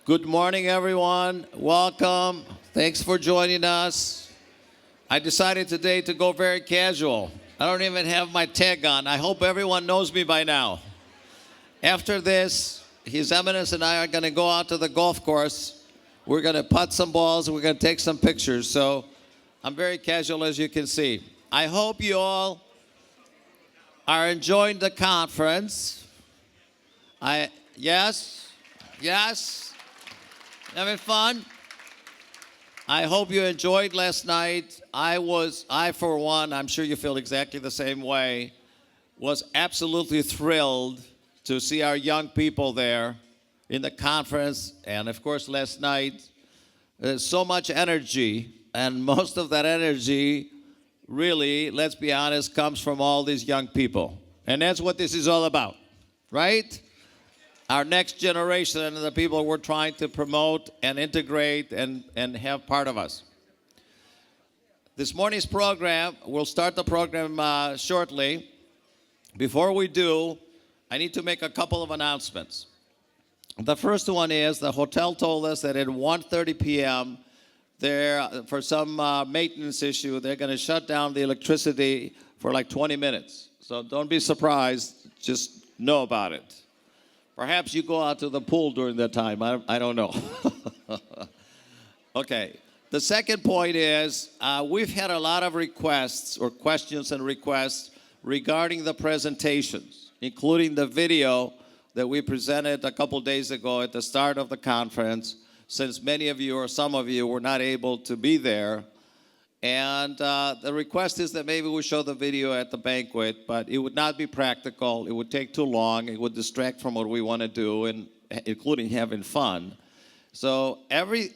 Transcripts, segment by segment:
Good morning, everyone. Welcome. Thanks for joining us. I decided today to go very casual. I don't even have my tag on. I hope everyone knows me by now. After this, His Eminence and I are going to go out to the golf course. We're going to putt some balls. We're going to take some pictures. So I'm very casual, as you can see. I hope you all are enjoying the conference. Yes, having fun. I hope you enjoyed last night. I for one, I'm sure you feel exactly the same way, was absolutely thrilled to see our young people there in the conference. And of course, last night, there's so much energy, and most of that energy really, let's be honest, comes from all these young people. And that's what this is all about, right? Our next generation and the people we're trying to promote and integrate and have part of us. This morning's program, we'll start the program shortly. Before we do, I need to make a couple of announcements. The first one is the hotel told us that at 1:30 p.m., for some maintenance issue, they're going to shut down the electricity for like 20 minutes. So don't be surprised, just know about it. Perhaps you go out to the pool during that time. I don't know. Okay. The second point is we've had a lot of requests or questions and requests regarding the presentations, including the video that we presented a couple days ago at the start of the conference, since many of you or some of you were not able to be there. And the request is that maybe we show the video at the banquet, but it would not be practical. It would take too long. It would distract from what we want to do, and including having fun. So every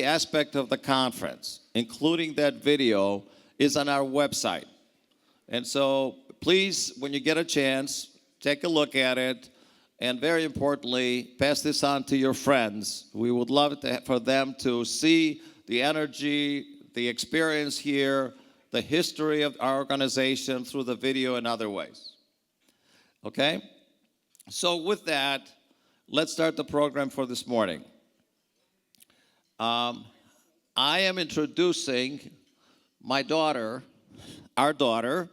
aspect of the conference, including that video, is on our website. And so please, when you get a chance, take a look at it. And very importantly, pass this on to your friends. We would love for them to see the energy, the experience here, the history of our organization through the video and other ways. Okay? So with that, let's start the program for this morning. I am introducing my daughter, our daughter,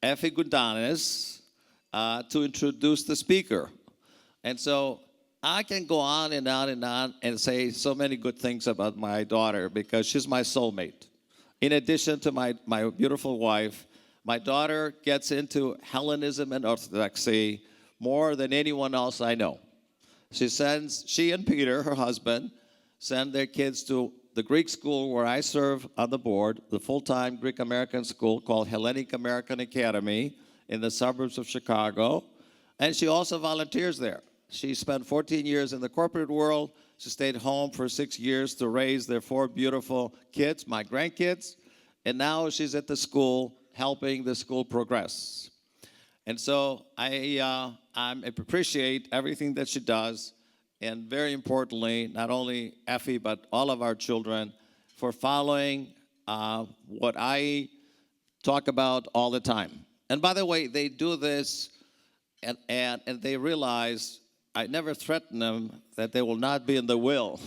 Effie Gundanes, to introduce the speaker. And so I can go on and on and on and say so many good things about my daughter because she's my soulmate. In addition to my beautiful wife, my daughter gets into Hellenism and Orthodoxy more than anyone else I know. She and Peter, her husband, send their kids to the Greek school where I serve on the board, the full-time Greek American school called Hellenic American Academy in the suburbs of Chicago. And she also volunteers there. She spent 14 years in the corporate world. She stayed home for 6 years to raise their 4 beautiful kids, my grandkids. And now she's at the school helping the school progress. And so I appreciate everything that she does. And very importantly, not only Effie, but all of our children for following what I talk about all the time. And by the way, they do this and they realize I never threaten them that they will not be in the will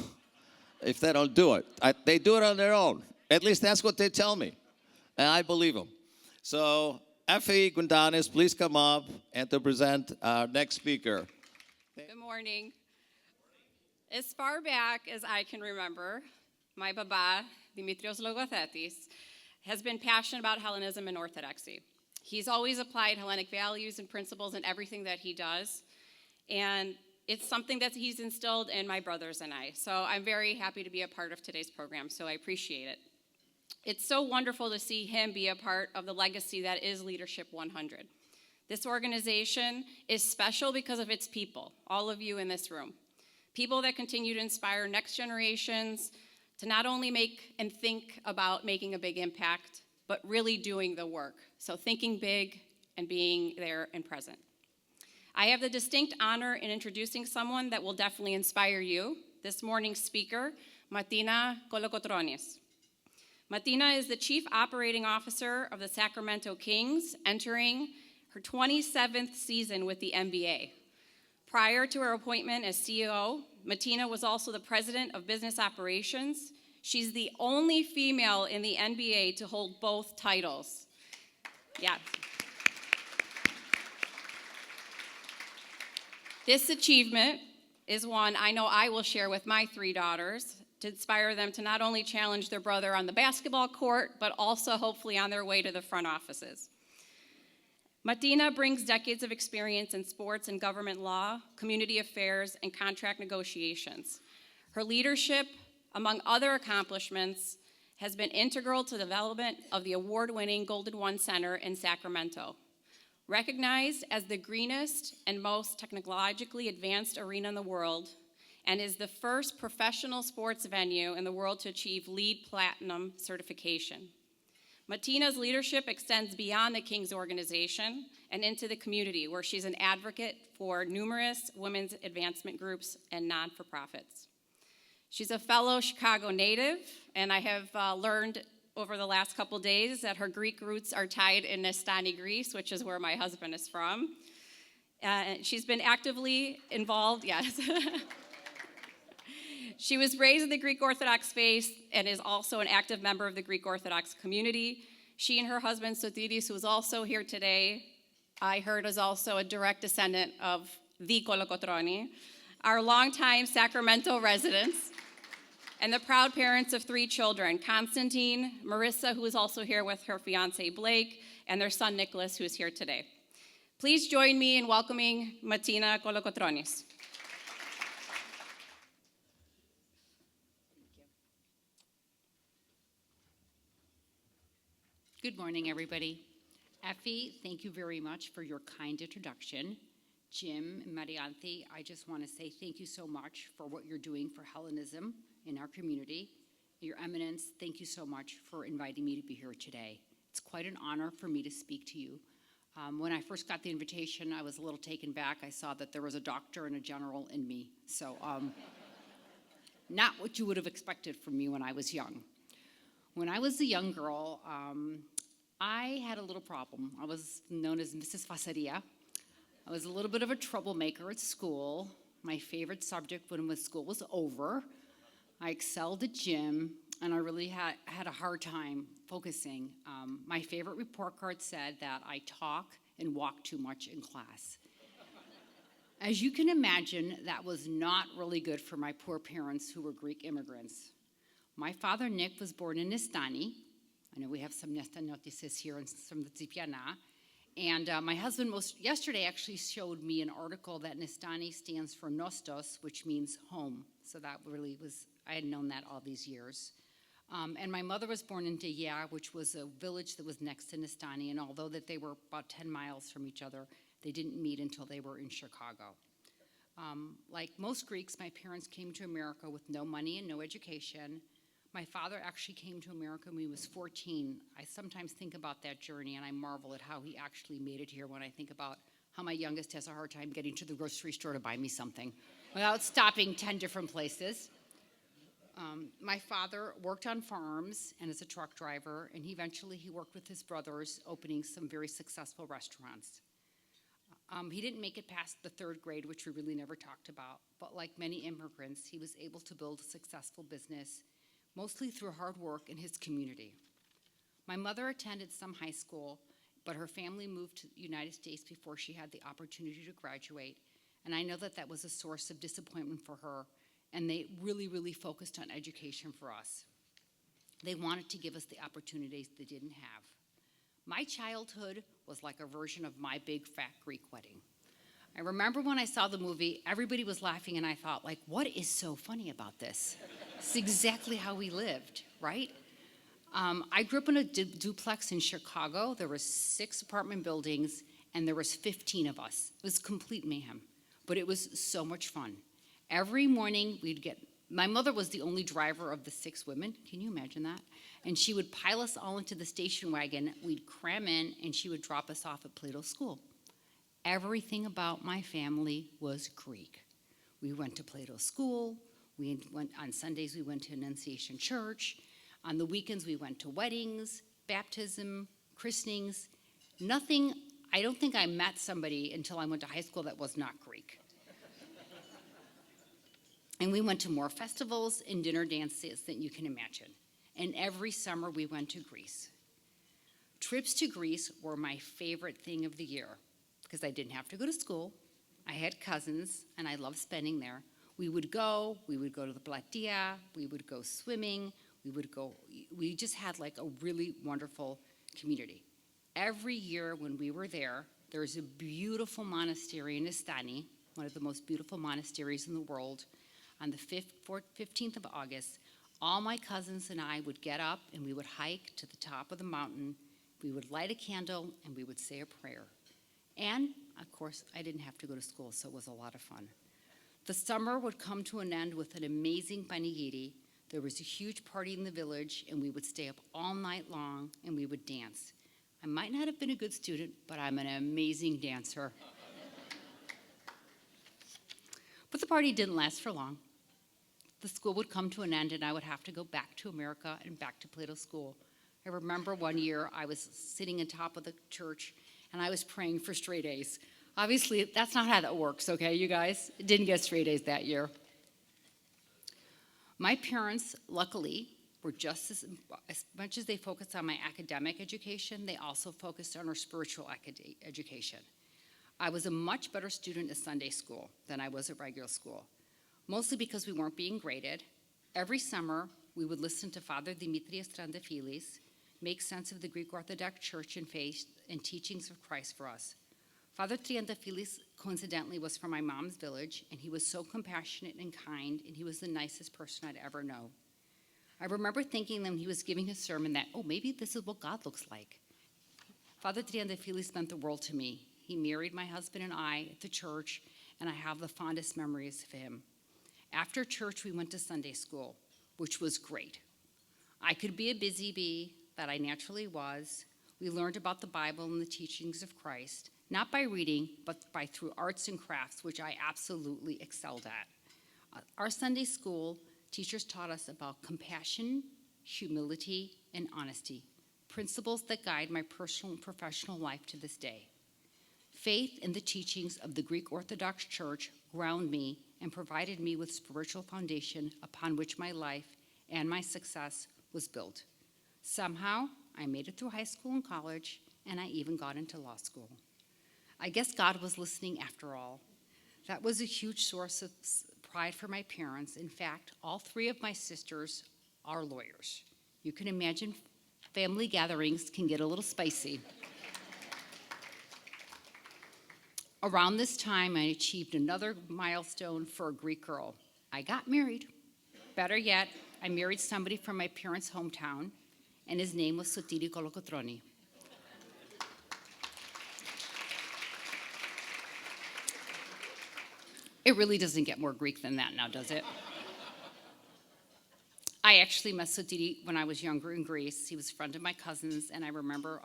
if they don't do it. They do it on their own. At least that's what they tell me. And I believe them. So, Effie Gundanes, please come up and to present our next speaker. Good morning. As far back as I can remember, my baba, Dimitrios Panagos, has been passionate about Hellenism and Orthodoxy. He's always applied Hellenic values and principles in everything that he does. And it's something that he's instilled in my brothers and I. So I'm very happy to be a part of today's program, so I appreciate it. It's so wonderful to see him be a part of the legacy that is Leadership 100. This organization is special because of its people, all of you in this room. People that continue to inspire next generations to not only make and think about making a big impact, but really doing the work. So thinking big and being there and present. I have the distinct honor in introducing someone that will definitely inspire you, this morning's speaker, Matina Kolokotronis. Matina is the Chief Operating Officer of the Sacramento Kings, entering her 27th season with the NBA. Prior to her appointment as CEO, Matina was also the president of business operations. She's the only female in the NBA to hold both titles. Yeah. This achievement is one I know I will share with my 3 daughters to inspire them to not only challenge their brother on the basketball court, but also hopefully on their way to the front offices. Matina brings decades of experience in sports and government law, community affairs, and contract negotiations. Her leadership, among other accomplishments, has been integral to the development of the award-winning Golden One Center in Sacramento. Recognized as the greenest and most technologically advanced arena in the world, and is the first professional sports venue in the world to achieve LEED Platinum certification. Matina's leadership extends beyond the King's organization and into the community, where she's an advocate for numerous women's advancement groups and non-for-profits. She's a fellow Chicago native, and I have learned over the last couple days that her Greek roots are tied in Nestani, Greece, which is where my husband is from. She's been actively involved, yes. She was raised in the Greek Orthodox faith and is also an active member of the Greek Orthodox community. She and her husband, Sotiris, who is also here today, I heard is also a direct descendant of the Kolokotronis, are longtime Sacramento residents and the proud parents of 3 children, Constantine, Marissa, who is also here with her fiance Blake, and their son Nicholas, who is here today. Please join me in welcoming Matina Kolokotronis. Good morning, everybody. Effie, thank you very much for your kind introduction. Jim and Marianthi, I just want to say thank you so much for what you're doing for Hellenism in our community. Your Eminence, thank you so much for inviting me to be here today. It's quite an honor for me to speak to you. When I first got the invitation, I was a little taken back. I saw that there was a doctor and a general in me. So not what you would have expected from me when I was young. When I was a young girl, I had a little problem. I was known as Mrs. Faceria. I was a little bit of a troublemaker at school. My favorite subject when school was over. I excelled at gym, and I really had a hard time focusing. My favorite report card said that I talk and walk too much in class. As you can imagine, that was not really good for my poor parents who were Greek immigrants. My father, Nick, was born in Nestani. I know we have some Nestanotises here and some Tsipiana. And my husband yesterday actually showed me an article that Nestani stands for Nostos, which means home. So that really was, I had known that all these years. And my mother was born in Deya, which was a village that was next to Nestani. And although that they were about 10 miles from each other, they didn't meet until they were in Chicago. Like most Greeks, my parents came to America with no money and no education. My father actually came to America when he was 14. I sometimes think about that journey, and I marvel at how he actually made it here when I think about how my youngest has a hard time getting to the grocery store to buy me something without stopping 10 different places. My father worked on farms and as a truck driver, and eventually he worked with his brothers, opening some very successful restaurants. He didn't make it past the 3rd grade, which we really never talked about, but like many immigrants, he was able to build a successful business, mostly through hard work in his community. My mother attended some high school, but her family moved to the United States before she had the opportunity to graduate, and I know that that was a source of disappointment for her, and they really, really focused on education for us. They wanted to give us the opportunities they didn't have. My childhood was like a version of My Big Fat Greek Wedding. I remember when I saw the movie, everybody was laughing, and I thought, like, what is so funny about this? It's exactly how we lived, right? I grew up in a duplex in Chicago. There were 6 apartment buildings, and there was 15 of us. It was complete mayhem, but it was so much fun. Every morning, my mother was the only driver of the 6 women. Can you imagine that? And she would pile us all into the station wagon. We'd cram in, and she would drop us off at Plato School. Everything about my family was Greek. We went to Plato School. On Sundays, we went to Annunciation Church. On the weekends, we went to weddings, baptism, christenings. I don't think I met somebody until I went to high school that was not Greek. And we went to more festivals and dinner dances than you can imagine. And every summer we went to Greece. Trips to Greece were my favorite thing of the year because I didn't have to go to school. I had cousins, and I loved spending there. We would go to the Platea, we would go swimming, we just had like a really wonderful community. Every year when we were there, there's a beautiful monastery in Estani, one of the most beautiful monasteries in the world. On the 15th of August, all my cousins and I would get up and we would hike to the top of the mountain. We would light a candle and we would say a prayer. And, of course, I didn't have to go to school, so it was a lot of fun. The summer would come to an end with an amazing panigiri. There was a huge party in the village, and we would stay up all night long, and we would dance. I might not have been a good student, but I'm an amazing dancer. But the party didn't last for long. The school would come to an end, and I would have to go back to America and back to Plato School. I remember one year I was sitting on top of the church, and I was praying for straight A's. Obviously, that's not how that works, okay, you guys? Didn't get straight A's that year. My parents, luckily, were just as much as they focused on my academic education, they also focused on our spiritual education. I was a much better student at Sunday school than I was at regular school, mostly because we weren't being graded. Every summer, we would listen to Father Dimitrios Panagos make sense of the Greek Orthodox Church and faith and teachings of Christ for us. Father Triantafylis, coincidentally, was from my mom's village, and he was so compassionate and kind, and he was the nicest person I'd ever know. I remember thinking when he was giving his sermon that, maybe this is what God looks like. Father Triantafylis meant the world to me. He married my husband and I at the church, and I have the fondest memories of him. After church, we went to Sunday school, which was great. I could be a busy bee, that I naturally was. We learned about the Bible and the teachings of Christ, not by reading, but through arts and crafts, which I absolutely excelled at. Our Sunday school teachers taught us about compassion, humility, and honesty, principles that guide my personal and professional life to this day. Faith and the teachings of the Greek Orthodox Church ground me and provided me with spiritual foundation upon which my life and my success was built. Somehow, I made it through high school and college, and I even got into law school. I guess God was listening after all. That was a huge source of pride for my parents. In fact, all three of my sisters are lawyers. You can imagine family gatherings can get a little spicy. Around this time, I achieved another milestone for a Greek girl. I got married. Better yet, I married somebody from my parents' hometown, and his name was Matina Kolokotronis. It really doesn't get more Greek than that now, does it? I actually met Sotiri when I was younger in Greece. He was a friend of my cousin's, and I remember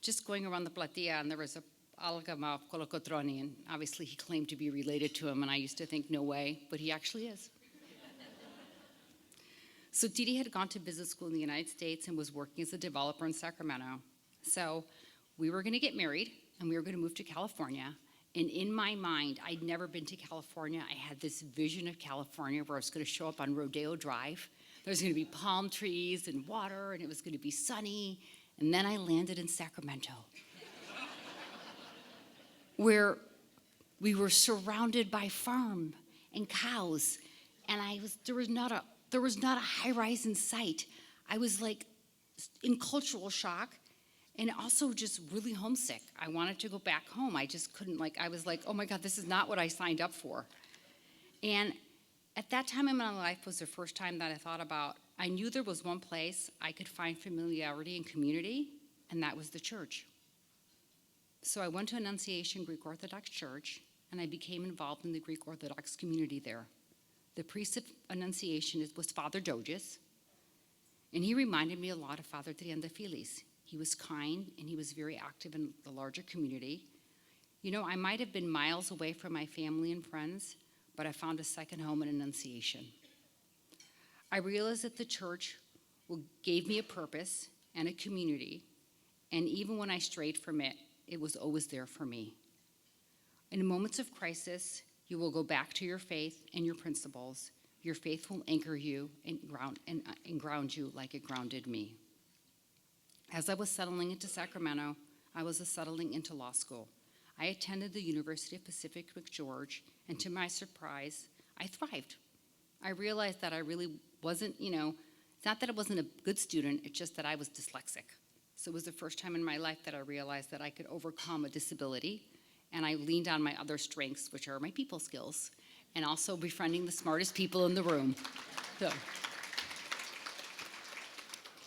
just going around the Platea, and there was a Algama Kolokotroni, and obviously he claimed to be related to him, and I used to think, no way, but he actually is. Sotiri had gone to business school in the United States and was working as a developer in Sacramento. So we were going to get married, and we were going to move to California. And in my mind, I'd never been to California. I had this vision of California where I was going to show up on Rodeo Drive. There was going to be palm trees and water, and it was going to be sunny. And then I landed in Sacramento, where we were surrounded by farm and cows, and there was not a high-rise in sight. I was like in cultural shock and also just really homesick. I wanted to go back home. I just couldn't, I was like, oh my God, this is not what I signed up for. And at that time in my life was the first time that I thought about, I knew there was one place I could find familiarity and community, and that was the church. So I went to Annunciation Greek Orthodox Church, and I became involved in the Greek Orthodox community there. The priest of Annunciation was Father Doges, and he reminded me a lot of Father Triantafylis. He was kind, and he was very active in the larger community. You know, I might have been miles away from my family and friends, but I found a second home in Annunciation. I realized that the church gave me a purpose and a community, and even when I strayed from it, it was always there for me. In moments of crisis, You will go back to your faith and your principles. Your faith will anchor you and ground you like it grounded me. As I was settling into Sacramento, I was settling into law school. I attended the University of Pacific with George, and to my surprise, I thrived. I realized that I really wasn't, it's not that I wasn't a good student, it's just that I was dyslexic. So it was the first time in my life that I realized that I could overcome a disability, and I leaned on my other strengths, which are my people skills, and also befriending the smartest people in the room. So,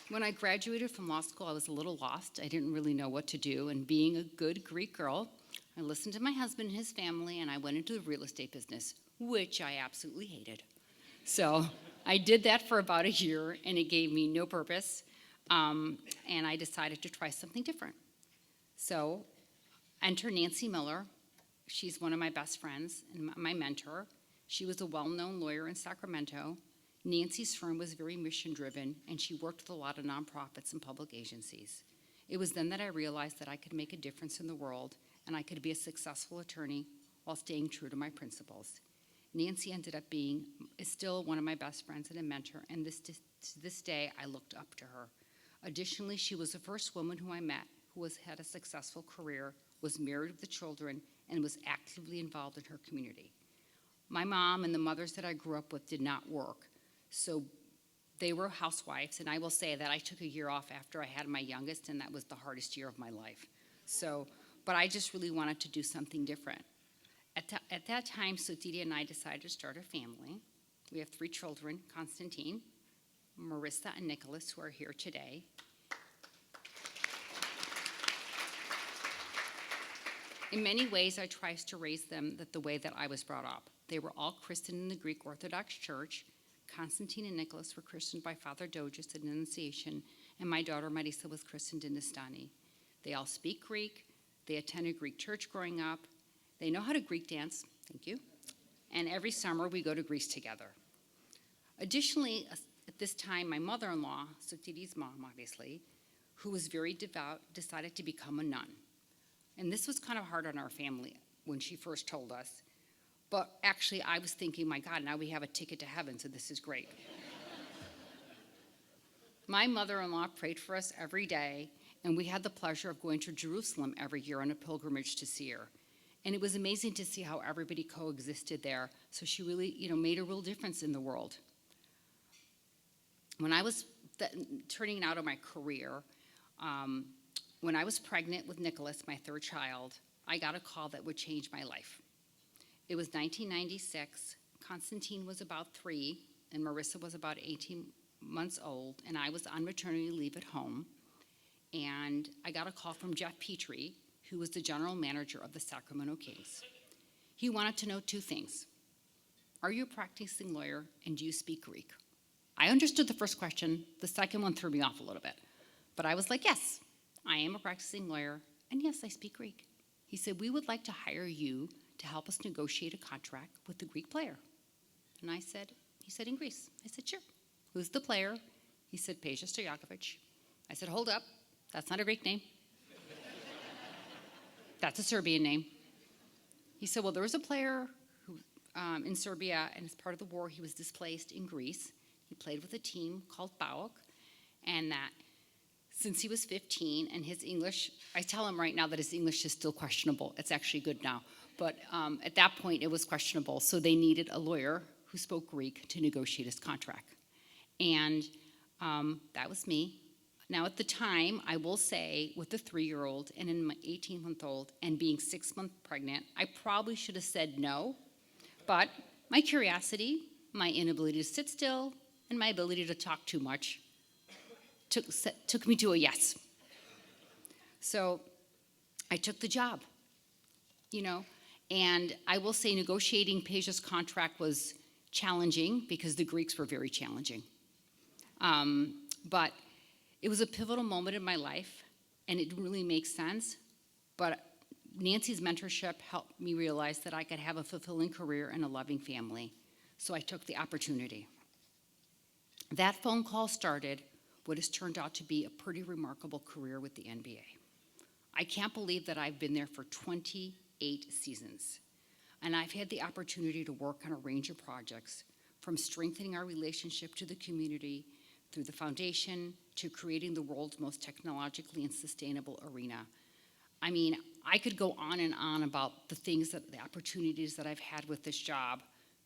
when I graduated from law school, I was a little lost. I didn't really know what to do, and being a good Greek girl, I listened to my husband and his family, and I went into the real estate business, which I absolutely hated. So I did that for about a year, and it gave me no purpose, and I decided to try something different. So enter Nancy Miller. She's one of my best friends and my mentor. She was a well-known lawyer in Sacramento. Nancy's firm was very mission-driven, and she worked with a lot of nonprofits and public agencies. It was then that I realized that I could make a difference in the world, and I could be a successful attorney while staying true to my principles. Nancy ended up is still one of my best friends and a mentor, and to this day, I looked up to her. Additionally, she was the first woman who I met who had a successful career, was married with children, and was actively involved in her community. My mom and the mothers that I grew up with did not work, so they were housewives, and I will say that I took a year off after I had my youngest, and that was the hardest year of my life. But I just really wanted to do something different. At that time, Sotiri and I decided to start a family. We have 3 children, Constantine, Marissa, and Nicholas, who are here today. In many ways, I tried to raise them the way that I was brought up. They were all christened in the Greek Orthodox Church. Constantine and Nicholas were christened by Father Doges at Annunciation, and my daughter Marissa was christened in Nistani. They all speak Greek. They attended Greek church growing up. They know how to Greek dance, thank you, and every summer we go to Greece together. Additionally, at this time, my mother-in-law, Sotiri's mom, obviously, who was very devout, decided to become a nun. And this was kind of hard on our family when she first told us. But actually, I was thinking, my God, now we have a ticket to heaven, so this is great. My mother-in-law prayed for us every day, and we had the pleasure of going to Jerusalem every year on a pilgrimage to see her. And it was amazing to see how everybody coexisted there. So she really, made a real difference in the world. When I was turning out of my career, when I was pregnant with Nicholas, my 3rd child, I got a call that would change my life. It was 1996. Constantine was about 3, and Marissa was about 18 months old, and I was on maternity leave at home. And I got a call from Jeff Petrie, who was the general manager of the Sacramento Kings. He wanted to know 2 things. Are you a practicing lawyer, and do you speak Greek? I understood the first question. The second one threw me off a little bit. But I was like, yes, I am a practicing lawyer, and yes, I speak Greek. He said, we would like to hire you to help us negotiate a contract with the Greek player. And he said, in Greece. I said, sure. Who's the player? He said, Peja Stojakovic. I said, hold up. That's not a Greek name. That's a Serbian name. He said, well, there was a player who, in Serbia, and as part of the war, he was displaced in Greece. He played with a team called PAOK, and that since he was 15, and his English, I tell him right now that his English is still questionable. It's actually good now. But at that point, it was questionable, so they needed a lawyer who spoke Greek to negotiate his contract. And that was me. Now, at the time, I will say, with a 3-year-old and in my 18-month-old and being 6 months pregnant, I probably should have said no. But my curiosity, my inability to sit still, and my ability to talk too much took me to a yes. So I took the job, And I will say negotiating Peja's contract was challenging because the Greeks were very challenging. But it was a pivotal moment in my life, and it really makes sense. But Nancy's mentorship helped me realize that I could have a fulfilling career and a loving family. So I took the opportunity. That phone call started what has turned out to be a pretty remarkable career with the NBA. I can't believe that I've been there for 28 seasons. And I've had the opportunity to work on a range of projects, from strengthening our relationship to the community through the foundation to creating the world's most technologically and sustainable arena. I mean, I could go on and on about the opportunities that I've had with this job.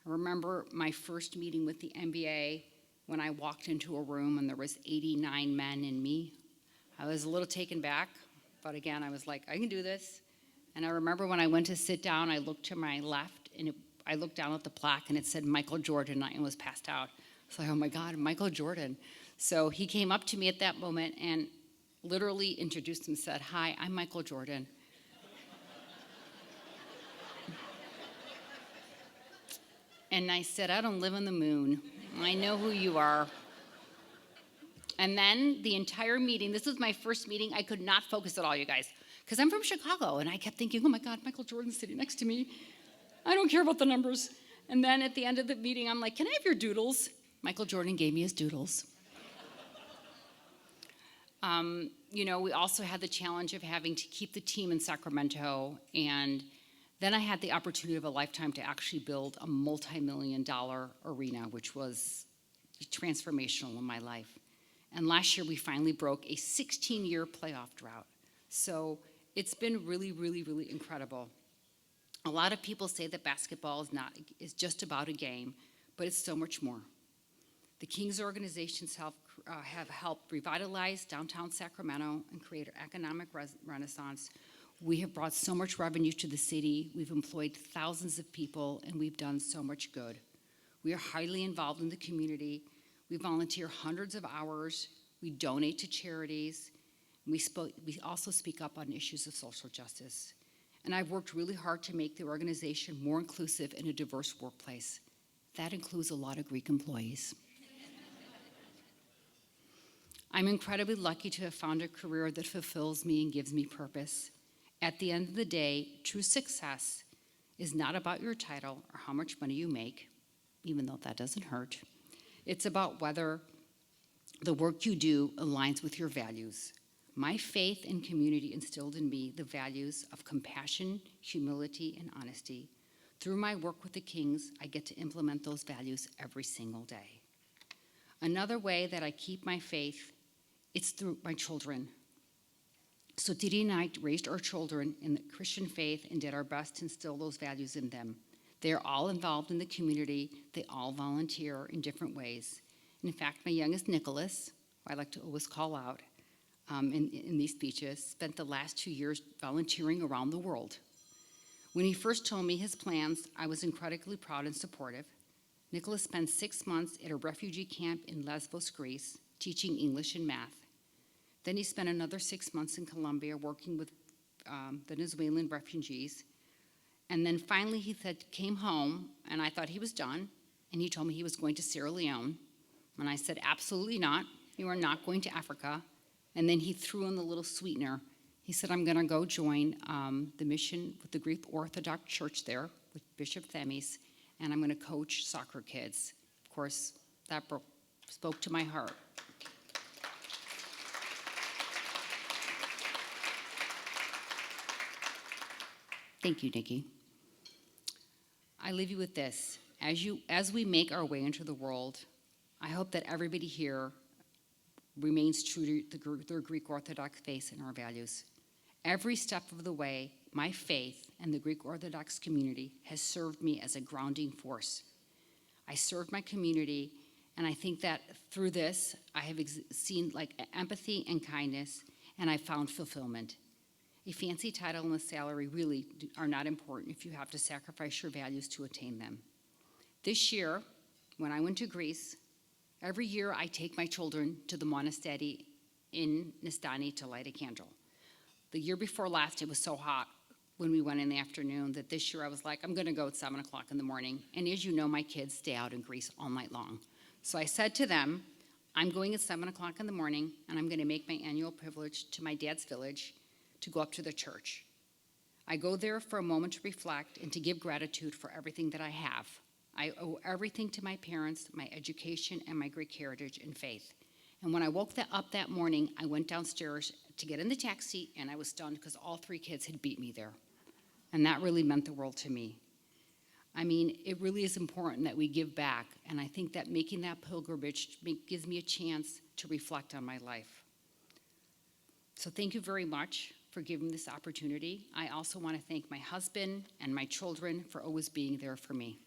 I remember my first meeting with the NBA when I walked into a room and there was 89 men and me. I was a little taken back, but again, I was like, I can do this. And I remember when I went to sit down, I looked to my left and I looked down at the plaque and it said Michael Jordan and was passed out. I was like, oh my God, Michael Jordan. So he came up to me at that moment and literally introduced him and said, hi, I'm Michael Jordan. And I said, I don't live on the moon. I know who you are. And then the entire meeting, this was my first meeting, I could not focus at all, you guys, because I'm from Chicago, and I kept thinking, oh my God, Michael Jordan's sitting next to me. I don't care about the numbers. And then at the end of the meeting, I'm like, can I have your doodles? Michael Jordan gave me his doodles. We also had the challenge of having to keep the team in Sacramento, and then I had the opportunity of a lifetime to actually build a multi-million-dollar arena, which was transformational in my life. And last year, we finally broke a 16-year playoff drought. So it's been really, really, really incredible. A lot of people say that basketball is just about a game, but it's so much more. The Kings organizations have helped revitalize downtown Sacramento and create an economic renaissance. We have brought so much revenue to the city. We've employed thousands of people, and we've done so much good. We are highly involved in the community. We volunteer hundreds of hours. We donate to charities. We also speak up on issues of social justice. And I've worked really hard to make the organization more inclusive in a diverse workplace. That includes a lot of Greek employees. I'm incredibly lucky to have found a career that fulfills me and gives me purpose. At the end of the day, true success is not about your title or how much money you make, even though that doesn't hurt. It's about whether the work you do aligns with your values. My faith and community instilled in me the values of compassion, humility, and honesty. Through my work with the Kings, I get to implement those values every single day. Another way that I keep my faith, it's through my children. So Didi and I raised our children in the Christian faith and did our best to instill those values in them. They are all involved in the community. They all volunteer in different ways. And in fact, my youngest, Nicholas, who I like to always call out in these speeches, spent the last 2 years volunteering around the world. When he first told me his plans, I was incredibly proud and supportive. Nicholas spent 6 months at a refugee camp in Lesbos, Greece, teaching English and math. Then he spent another 6 months in Colombia working with Venezuelan refugees. And then finally he came home, and I thought he was done, and he told me he was going to Sierra Leone. And I said, absolutely not. You are not going to Africa. And then he threw in the little sweetener. He said, I'm going to go join the mission with the Greek Orthodox Church there with Bishop Themis, and I'm going to coach soccer kids. Of course, that spoke to my heart. Thank you, Nikki. I leave you with this. As we make our way into the world, I hope that everybody here remains true to their Greek Orthodox faith and our values. Every step of the way, my faith and the Greek Orthodox community has served me as a grounding force. I serve my community, and I think that through this, I have seen empathy and kindness, and I found fulfillment. A fancy title and a salary really are not important if you have to sacrifice your values to attain them. This year, when I went to Greece, every year I take my children to the monastery in Nistani to light a candle. The year before last, it was so hot when we went in the afternoon that this year I was like, I'm going to go at 7 o'clock in the morning. And as you know, my kids stay out in Greece all night long. So I said to them, I'm going at 7 o'clock in the morning, and I'm going to make my annual pilgrimage to my dad's village to go up to the church. I go there for a moment to reflect and to give gratitude for everything that I have. I owe everything to my parents, my education, and my Greek heritage and faith. And when I woke up that morning, I went downstairs to get in the taxi, and I was stunned because all 3 kids had beat me there. And that really meant the world to me. I mean, it really is important that we give back, and I think that making that pilgrimage gives me a chance to reflect on my life. So thank you very much for giving me this opportunity. I also want to thank my husband and my children for always being there for me.